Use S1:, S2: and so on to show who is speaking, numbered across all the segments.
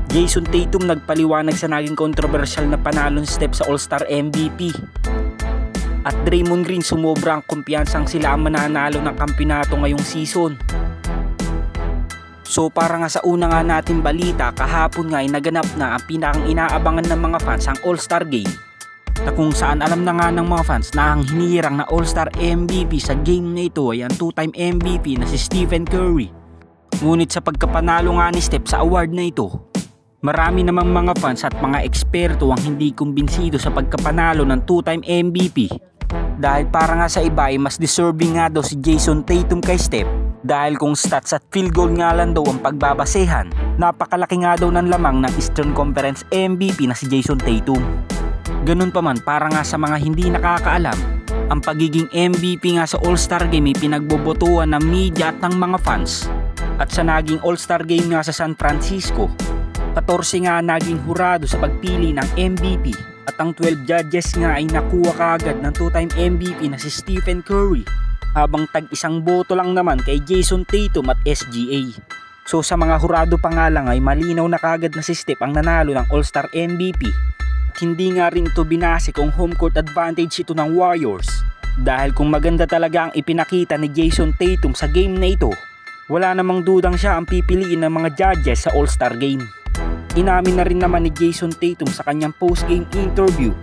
S1: Jason Tatum nagpaliwanag sa naging kontrobersyal na panalong step sa All-Star MVP. At Draymond Green sumobra ang kumpiyansang sila ang mananalo ng kampyonato ngayong season. So para nga sa una nga natin balita, kahapon nga ay naganap na ang pinakang inaabangan ng mga fans ang All-Star Game, na kung saan alam na nga ng mga fans na ang hinihirang na All-Star MVP sa game na ito ay ang two-time MVP na si Stephen Curry. Ngunit sa pagkapanalo nga ni Steph sa award na ito, marami namang mga fans at mga eksperto ang hindi kumbinsido sa pagkapanalo ng two-time MVP. Dahil para nga sa iba ay mas deserving nga daw si Jason Tatum kay Steph, dahil kung stats at field goal nga lang daw ang pagbabasehan, napakalaki nga daw ng lamang ng Eastern Conference MVP na si Jason Tatum. Ganun pa man, para nga sa mga hindi nakakaalam, ang pagiging MVP nga sa All-Star Game ay pinagbobotohan ng media at ng mga fans. At sa naging All-Star Game nga sa San Francisco, 14 nga naging hurado sa pagpili ng MVP, at ang 12 judges nga ay nakuha kaagad ng two-time MVP na si Stephen Curry, habang tag-isang boto lang naman kay Jason Tatum at SGA. So sa mga hurado pa nga lang ay malinaw na kaagad na si Steph ang nanalo ng All-Star MVP. At hindi nga rin ito binase kung home court advantage ito ng Warriors, dahil kung maganda talaga ang ipinakita ni Jason Tatum sa game na ito, wala namang dudang siya ang pipiliin ng mga judges sa All-Star Game. Inamin na rin naman ni Jason Tatum sa kanyang post-game interview,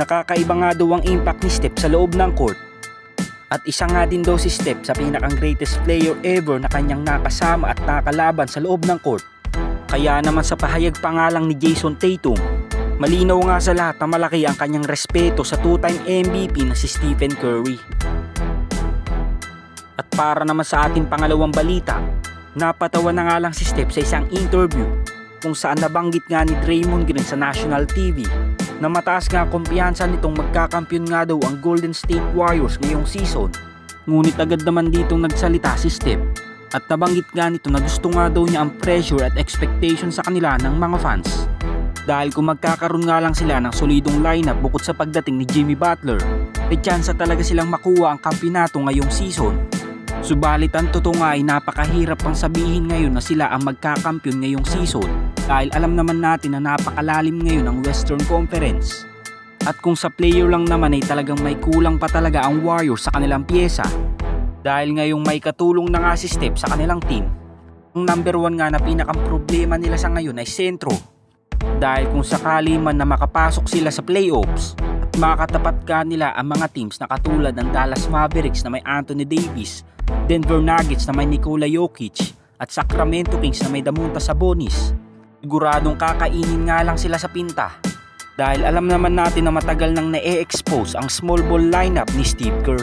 S1: nakakaiba nga daw ang impact ni Steph sa loob ng court. At isa nga din daw si Steph sa pinakang greatest player ever na kanyang nakasama at nakalaban sa loob ng court. Kaya naman sa pahayag pa nga lang ni Jason Tatum, malinaw nga sa lahat na malaki ang kanyang respeto sa two-time MVP na si Stephen Curry. At para naman sa ating pangalawang balita, napatawa na nga lang si Steph sa isang interview kung saan nabanggit nga ni Draymond Green sa national TV na mataas nga kumpiyansa nitong magkakampyon nga daw ang Golden State Warriors ngayong season. Ngunit agad naman ditong nagsalita si Steph at nabanggit nga nito na gusto nga daw niya ang pressure at expectation sa kanila ng mga fans. Dahil kung magkakaroon nga lang sila ng solidong lineup bukod sa pagdating ni Jimmy Butler, may tsansa talaga silang makuha ang kampyonato ngayong season. Subalit ang totoo nga ay napakahirap pang sabihin ngayon na sila ang magkakampyon ngayong season, dahil alam naman natin na napakalalim ngayon ang Western Conference. At kung sa player lang naman ay talagang may kulang pa talaga ang Warriors sa kanilang pyesa, dahil ngayong may katulong na nga si Steph sa kanilang team. Ang number 1 nga na pinakang problema nila sa ngayon ay sentro, dahil kung sakali man na makapasok sila sa playoffs at makatapat ka nila ang mga teams na katulad ng Dallas Mavericks na may Anthony Davis, Denver Nuggets na may Nikola Jokic, at Sacramento Kings na may Domantas Sabonis, siguradong kakainin nga lang sila sa pinta, dahil alam naman natin na matagal nang na-e-expose ang small ball lineup ni Steve Kerr.